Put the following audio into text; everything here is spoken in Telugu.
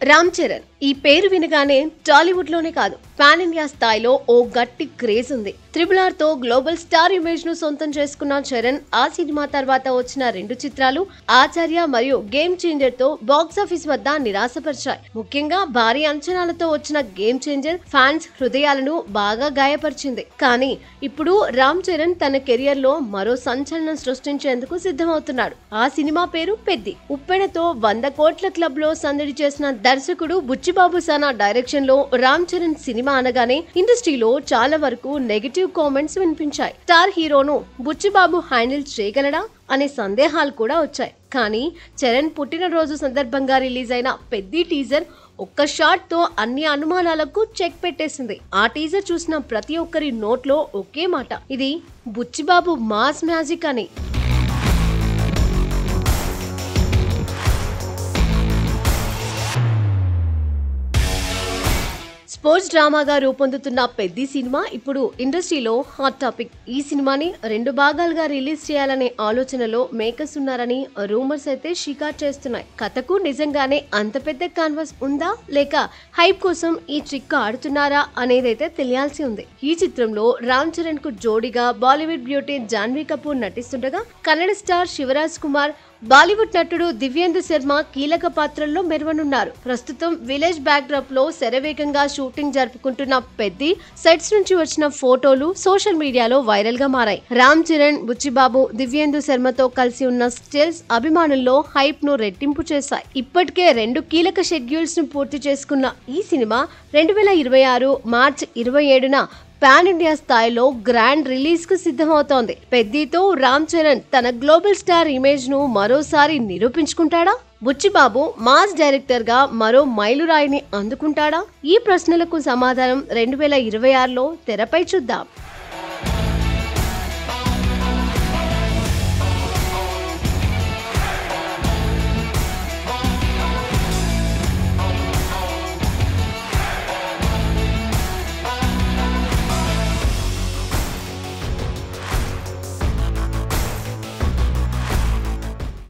రామ్ చరణ్ ఈ పేరు వినగానే టాలీవుడ్ లోనే కాదు పాన్ ఇండియా స్థాయిలో ఓ గట్టి క్రేజ్ ఉంది. RRR తో గ్లోబల్ స్టార్ ఇమేజ్ ను సొంతం చేసుకున్న చరణ్ ఆ సినిమా తర్వాత వచ్చిన 2 చిత్రాలు ఆచార్య మరియు గేమ్ చేంజర్ తో బాక్సాఫీస్ వద్ద నిరాశపరిచాయి. ముఖ్యంగా భారీ అంచనాలతో వచ్చిన గేమ్ చేంజర్ ఫ్యాన్స్ హృదయాలను బాగా గాయపరిచింది. కానీ ఇప్పుడు రామ్ చరణ్ తన కెరియర్ లో మరో సంచలనం సృష్టించేందుకు సిద్ధమవుతున్నాడు. ఆ సినిమా పేరు పెద్ది. ఉప్పెనతో 100 కోట్ల క్లబ్ లో సందడి చేసిన దర్శకుడు బుచ్చిబాబు సానా డైరెక్షన్ లో రామ్ చరణ్ సినిమా అనగానే ఇండస్ట్రీలో చాలా వరకు నెగటివ్ కామెంట్స్ వినిపించాయి. స్టార్ హీరోను బుచ్చిబాబు హ్యాండిల్ చేయగలడా అనే సందేహాలు కూడా వచ్చాయి. కానీ చరణ్ పుట్టినరోజు సందర్భంగా రిలీజ్ అయిన పెద్ది టీజర్ ఒక్క షాట్ తో అన్ని అనుమానాలకు చెక్ పెట్టేసింది. ఆ టీజర్ చూసిన ప్రతి ఒక్కరి నోట్లో ఒకే మాట, ఇది బుచ్చిబాబు మాస్ మ్యాజిక్ అని. స్పోర్ట్స్ డ్రామాగా రూపొందుతున్న పెద్ది సినిమా ఇప్పుడు ఇండస్ట్రీలో హాట్ టాపిక్. ఈ సినిమాని 2 భాగాలుగా రిలీజ్ చేయాలనే ఆలోచనలో మేకర్స్ ఉన్నారని రూమర్స్ అయితే షికార్ చేస్తున్నాయి. కథకు నిజంగానే అంత పెద్ద కాన్వాస్ ఉందా లేక హైప్ కోసం ఈ ట్రిక్ ఆడుతున్నారా అనేదైతే తెలియాల్సి ఉంది. ఈ చిత్రంలో రామ్ చరణ్ కు జోడీగా బాలీవుడ్ బ్యూటీ జాన్వీ కపూర్ నటిస్తుండగా కన్నడ స్టార్ శివరాజ్ కుమార్, బాలీవుడ్ నటుడు దివ్యేందు శర్మ కీలక పాత్రల్లో మెరవనున్నారు. ప్రస్తుతం విలేజ్ బ్యాక్ డ్రాప్ లో శరవేగంగా షూటింగ్ జరుపుకుంటున్న పెద్ది సెట్స్ నుంచి వచ్చిన ఫోటోలు సోషల్ మీడియాలో వైరల్ గా మారాయి. రామ్ చరణ్, బుచ్చిబాబు, దివ్యేందు శర్మతో కలిసి ఉన్న స్టిల్స్ అభిమానుల్లో హైప్ ను రెట్టింపు చేశాయి. ఇప్పటికే 2 కీలక షెడ్యూల్స్ ను పూర్తి చేసుకున్న ఈ సినిమా 2026 మార్చి 27న పాన్ ఇండియా స్థాయిలో గ్రాండ్ రిలీజ్ కు సిద్ధమవుతోంది. పెద్దితో రామ్ చరణ్ తన గ్లోబల్ స్టార్ ఇమేజ్ ను మరోసారి నిరూపించుకుంటాడా? బుచ్చిబాబు మాస్ డైరెక్టర్ గా మరో మైలురాయిని అందుకుంటాడా? ఈ ప్రశ్నలకు సమాధానం 2026లో తెరపై చూద్దాం.